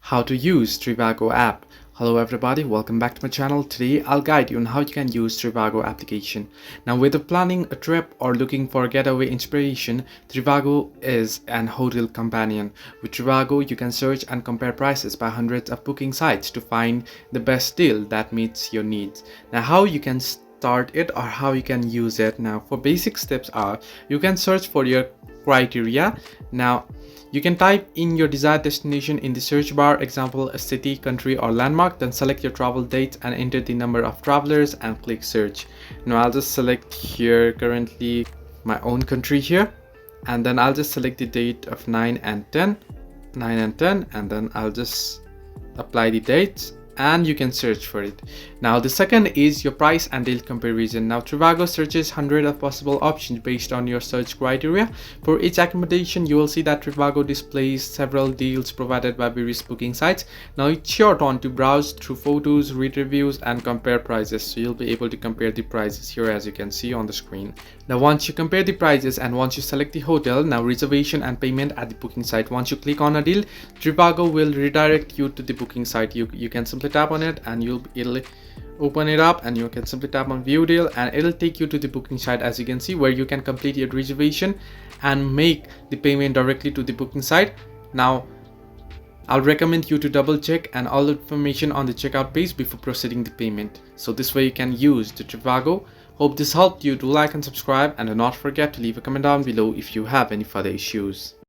how to use Trivago app. Hello everybody, welcome back to my channel. Today I'll guide you on how you can use Trivago application. Now whether planning a trip or looking for getaway inspiration, Trivago is an hotel companion. With Trivago you can search and compare prices by hundreds of booking sites to find the best deal that meets your needs. Now how you can start it or how you can use it. Now for basic steps are, you can search for your criteria. Now you can type in your desired destination in the search bar, example a city, country or landmark, then select your travel dates and enter the number of travelers and click search. Now I'll just select here currently my own country here, and then I'll just select the date of 9 and 10 and then I'll just apply the dates and you can search for it. Now the second is your price and deal comparison. Now Trivago searches hundreds of possible options based on your search criteria. For each accommodation you will see that Trivago displays several deals provided by various booking sites. Now it's your turn to browse through photos, read reviews and compare prices. So you'll be able to compare the prices here as you can see on the screen. Now once you compare the prices and once you select the hotel, now reservation and payment at the booking site. Once you click on a deal, Trivago will redirect you to the booking site. You can simply tap on it and it'll open it up, and you can simply tap on view deal and it'll take you to the booking site as you can see, where you can complete your reservation and make the payment directly to the booking site. Now I'll recommend you to double check and all the information on the checkout page before proceeding the payment. So this way you can use the Trivago. Hope this helped you. Do like and subscribe, and do not forget to leave a comment down below if you have any further issues.